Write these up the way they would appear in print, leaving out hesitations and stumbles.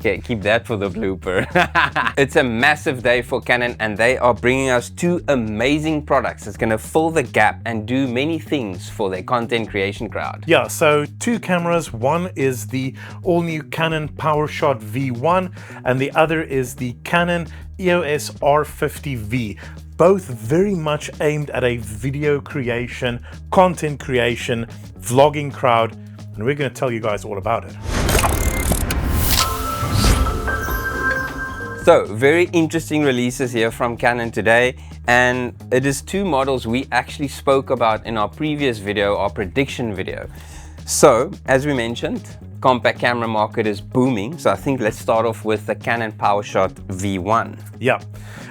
Okay, keep that for the blooper. It's a massive day for Canon and they are bringing us two amazing products that's going to fill the gap and do many things for their content creation crowd. Yeah, so two cameras. One is the all-new Canon PowerShot V1 and the other is the Canon EOS R50V. Both very much aimed at a video creation, content creation, vlogging crowd, and we're going to tell you guys all about it. So, very interesting releases here from Canon today, and it is two models we actually spoke about in our previous video, our prediction video. So, as we mentioned, compact camera market is booming, so I think let's start off with the Canon PowerShot V1. Yeah,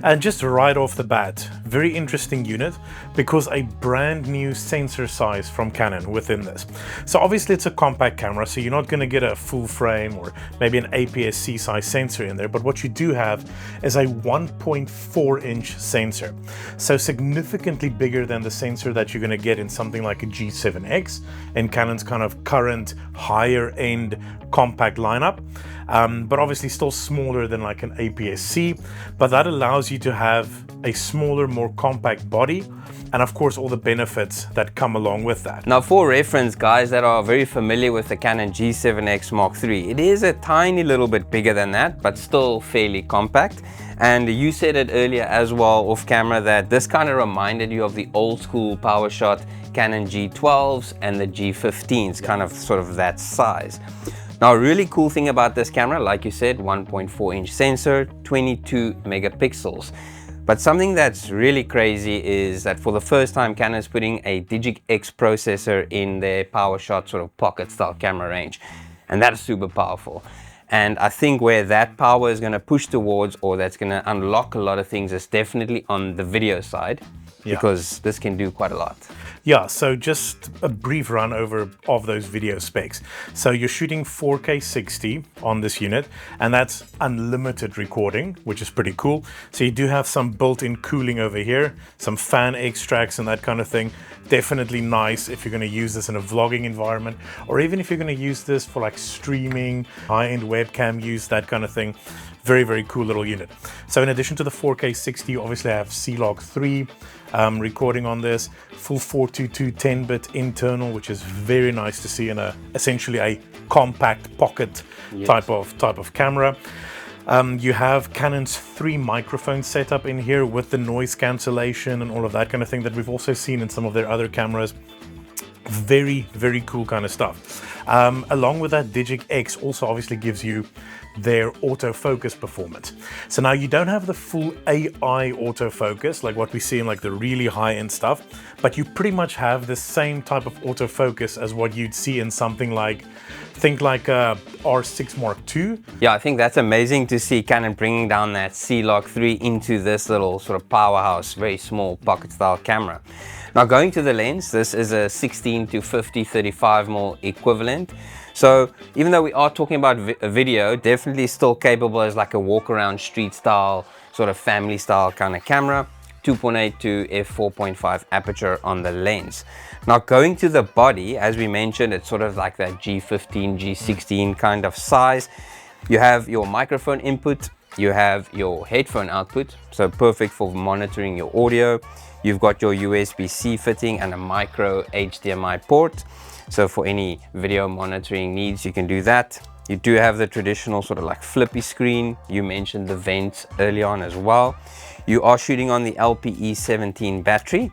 and just right off the bat, very interesting unit because a brand new sensor size from Canon within this. So obviously it's a compact camera, so you're not going to get a full frame or maybe an APS-C size sensor in there, but what you do have is a 1.4-inch sensor. So significantly bigger than the sensor that you're going to get in something like a G7X in Canon's kind of current higher end compact lineup. But obviously still smaller than like an APS-C, but that allows you to have a smaller, more compact body, and of course all the benefits that come along with that. Now for reference, guys that are very familiar with the Canon G7X Mark III, it is a tiny little bit bigger than that, but still fairly compact. And you said it earlier as well off camera that this kind of reminded you of the old school PowerShot Canon G12s and the G15s, kind of sort of that size. Now, a really cool thing about this camera, like you said, 1.4-inch sensor, 22 megapixels. But something that's really crazy is that for the first time, Canon is putting a Digic X processor in their PowerShot sort of pocket style camera range. And that is super powerful. And I think where that power is going to push towards, or that's going to unlock a lot of things, is definitely on the video side. Yeah. Because this can do quite a lot. Yeah, so just a brief run over of those video specs. So you're shooting 4K 60 on this unit, and that's unlimited recording, which is pretty cool. So you do have some built-in cooling over here, some fan extracts and that kind of thing. Definitely nice if you're going to use this in a vlogging environment, or even if you're going to use this for like streaming, high-end webcam use, that kind of thing. Very, very cool little unit. So in addition to the 4K 60, you obviously have C-Log 3 recording on this, full 422 10-bit internal, which is very nice to see in essentially a compact pocket type of camera. You have Canon's 3 microphones set up in here with the noise cancellation and all of that kind of thing that we've also seen in some of their other cameras. Very, very cool kind of stuff. Along with that, Digic X also obviously gives you their autofocus performance. So now you don't have the full AI autofocus like what we see in like the really high-end stuff, but you pretty much have the same type of autofocus as what you'd see in something like, think like a R6 Mark II. Yeah, I think that's amazing to see Canon bringing down that C-Log 3 into this little sort of powerhouse, very small pocket style camera. Now going to the lens, this is a 16 to 50 35mm equivalent. So even though we are talking about video, definitely still capable as like a walk around street style, sort of family style kind of camera. 2.8 to f4.5 aperture on the lens. Now going to the body, as we mentioned, it's sort of like that G15, G16 kind of size. You have your microphone input, you have your headphone output, so perfect for monitoring your audio. You've got your USB-C fitting and a micro HDMI port. So for any video monitoring needs, you can do that. You do have the traditional sort of like flippy screen. You mentioned the vents early on as well. You are shooting on the LPE17 battery.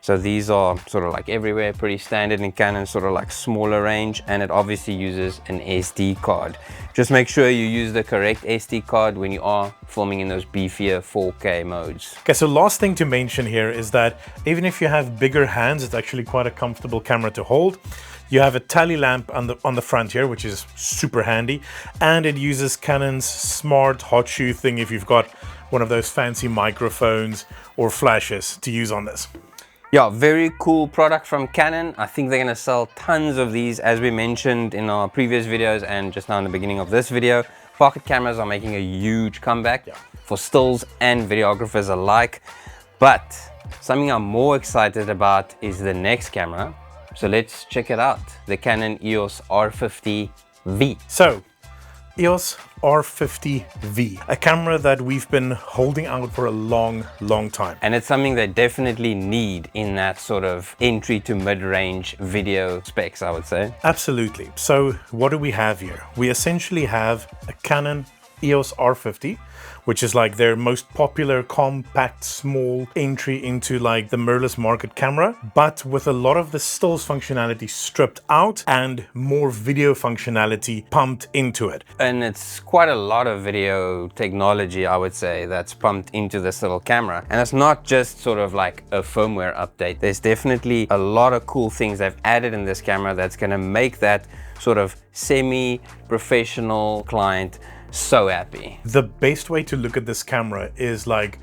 So these are sort of like everywhere, pretty standard in Canon, sort of like smaller range, and it obviously uses an SD card. Just make sure you use the correct SD card when you are filming in those beefier 4K modes. Okay, so last thing to mention here is that even if you have bigger hands, it's actually quite a comfortable camera to hold. You have a tally lamp on the front here, which is super handy, and it uses Canon's smart hot shoe thing if you've got one of those fancy microphones or flashes to use on this. Yeah, very cool product from Canon. I think they're going to sell tons of these, as we mentioned in our previous videos and just now in the beginning of this video. Pocket cameras are making a huge comeback for stills and videographers alike. But something I'm more excited about is the next camera. So let's check it out, the Canon EOS R50V. So EOS R50V, a camera that we've been holding out for a long time. And it's something they definitely need in that sort of entry to mid-range video specs, I would say. Absolutely. So what do we have here? We essentially have a Canon EOS R50, which is like their most popular compact small entry into like the mirrorless market camera, but with a lot of the stills functionality stripped out and more video functionality pumped into it. And it's quite a lot of video technology, I would say, that's pumped into this little camera. And it's not just sort of like a firmware update. There's definitely a lot of cool things they've added in this camera that's going to make that sort of semi-professional client so happy. The best way to look at this camera is like,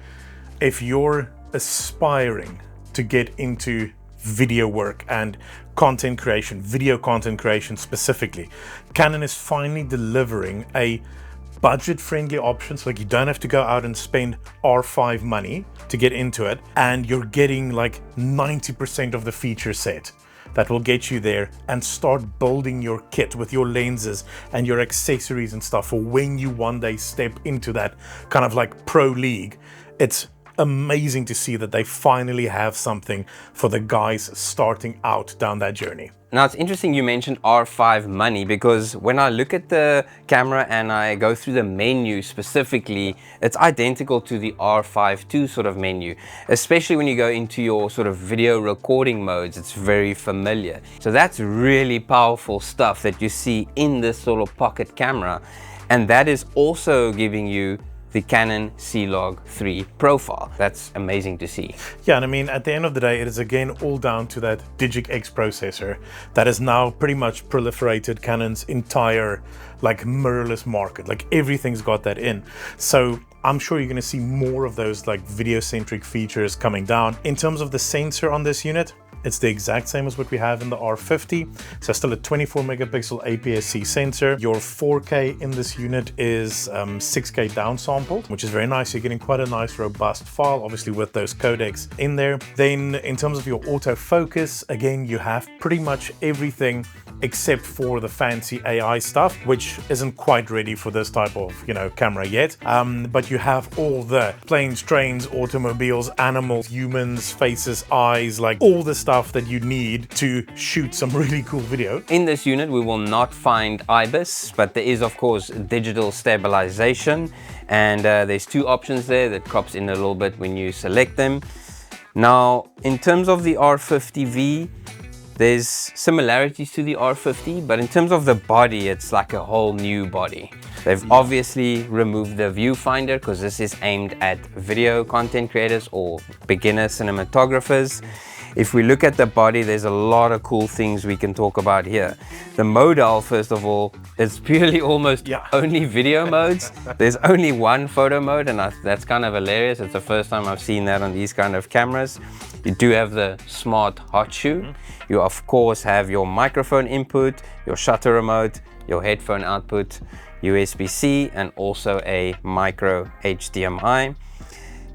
if you're aspiring to get into video work and content creation, video content creation specifically, Canon is finally delivering a budget-friendly option. So like, you don't have to go out and spend R5 money to get into it, and you're getting like 90% of the feature set that will get you there, and start building your kit with your lenses and your accessories and stuff for when you one day step into that kind of like pro league. It's amazing to see that they finally have something for the guys starting out down that journey. Now, it's interesting you mentioned R5 money, because when I look at the camera and I go through the menu specifically, it's identical to the R5 II sort of menu, especially when you go into your sort of video recording modes. It's very familiar. So that's really powerful stuff that you see in this sort of pocket camera. And that is also giving you the Canon C-Log3 profile. That's amazing to see. Yeah, and I mean, at the end of the day, it is again all down to that Digic X processor that has now pretty much proliferated Canon's entire like mirrorless market. Like, everything's got that in. So I'm sure you're going to see more of those like video-centric features coming down. In terms of the sensor on this unit, it's the exact same as what we have in the R50. So still a 24 megapixel APS-C sensor. Your 4K in this unit is 6K downsampled, which is very nice. You're getting quite a nice robust file, obviously with those codecs in there. Then in terms of your autofocus, again, you have pretty much everything except for the fancy AI stuff, which isn't quite ready for this type of, you know, camera yet. But you have all the planes, trains, automobiles, animals, humans, faces, eyes, like all the stuff that you need to shoot some really cool video. In this unit, we will not find IBIS, but there is, of course, digital stabilization. And there's two options there that crops in a little bit when you select them. Now, in terms of the R50V, there's similarities to the R50, but in terms of the body, it's like a whole new body. They've obviously removed the viewfinder because this is aimed at video content creators or beginner cinematographers. If we look at the body, there's a lot of cool things we can talk about here. The modal, first of all, is purely almost only video modes. There's only one photo mode, and that's kind of hilarious. It's the first time I've seen that on these kind of cameras. You do have the smart hot shoe. You of course have your microphone input, your shutter remote, your headphone output, USB-C, and also a micro HDMI.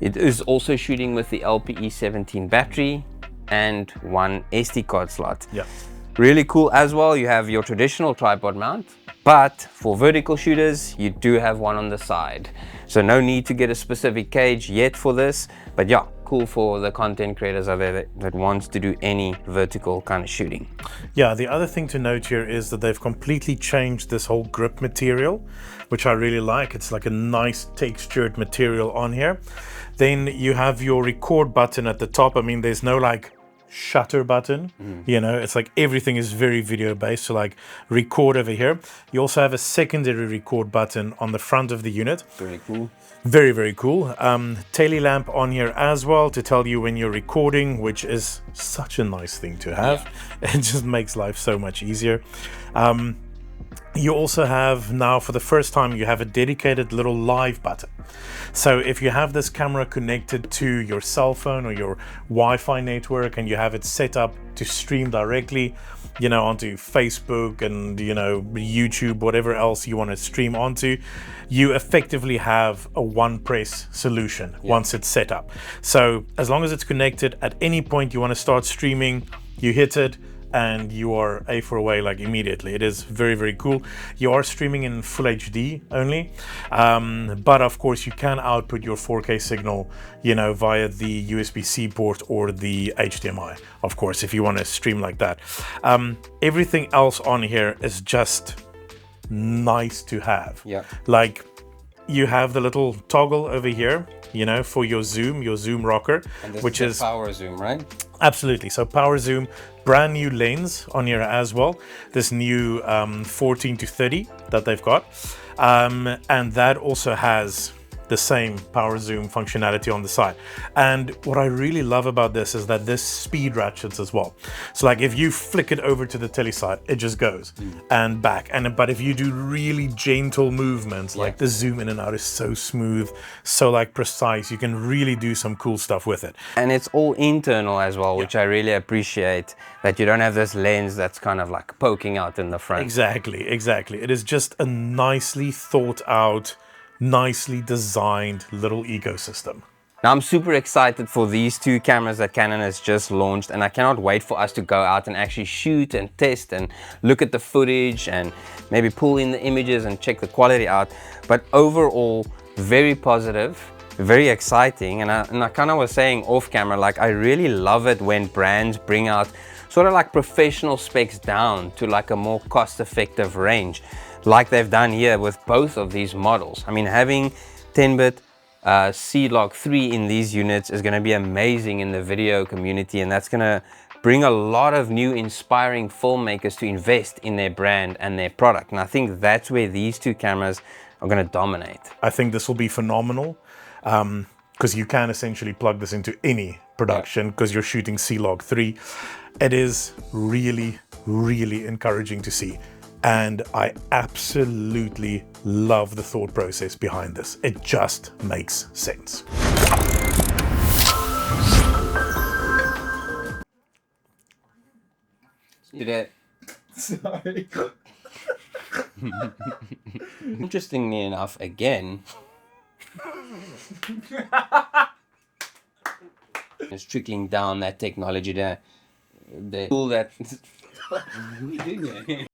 It is also shooting with the LPE17 battery and one SD card slot. Yeah. Really cool as well. You have your traditional tripod mount, but for vertical shooters, you do have one on the side. So no need to get a specific cage yet for this, but yeah, cool for the content creators out there that wants to do any vertical kind of shooting. Yeah, the other thing to note here is that they've completely changed this whole grip material, which I really like. It's like a nice textured material on here. Then you have your record button at the top. I mean, there's no like shutter button, you know, it's like everything is very video based. So like record over here. You also have a secondary record button on the front of the unit. Very cool. Very, very cool. Taily lamp on here as well to tell you when you're recording, which is such a nice thing to have. It just makes life so much easier. You also have now, for the first time, you have a dedicated little live button. So if you have this camera connected to your cell phone or your Wi-Fi network and you have it set up to stream directly, you know, onto Facebook and, you know, YouTube, whatever else you want to stream onto, you effectively have a one press solution once it's set up. So as long as it's connected, at any point you want to start streaming, you hit it, and you are A for away like immediately. It is very, very cool. You are streaming in full HD only, but of course you can output your 4K signal, you know, via the USB-C port or the HDMI, of course, if you want to stream like that. Everything else on here is just nice to have. Yeah. Like, you have the little toggle over here, you know, for your zoom rocker, And this which is is power zoom, right? absolutely. So power zoom, brand new lens on here as well. This new 14 to 30 that they've got, and that also has the same power zoom functionality on the side. And what I really love about this is that this speed ratchets as well. So like if you flick it over to the tele side, it just goes and back. But if you do really gentle movements, like the zoom in and out is so smooth, so like precise, you can really do some cool stuff with it. And it's all internal as well, which I really appreciate, that you don't have this lens that's kind of like poking out in the front. Exactly. It is just a nicely thought out, nicely designed little ecosystem. Now I'm super excited for these two cameras that Canon has just launched, and I cannot wait for us to go out and actually shoot and test and look at the footage and maybe pull in the images and check the quality out. But overall, very positive, very exciting. And I kind of was saying off camera, like I really love it when brands bring out sort of like professional specs down to like a more cost-effective range, like they've done here with both of these models. I mean, having 10-bit C-Log 3 in these units is going to be amazing in the video community, and that's going to bring a lot of new inspiring filmmakers to invest in their brand and their product. And I think that's where these two cameras are going to dominate. I think this will be phenomenal, because you can essentially plug this into any production because you're shooting C-Log 3. It is really, really encouraging to see. And I absolutely love the thought process behind this. It just makes sense. Sorry. Interestingly enough, again, it's trickling down that technology there. The tool that... What are you doing there?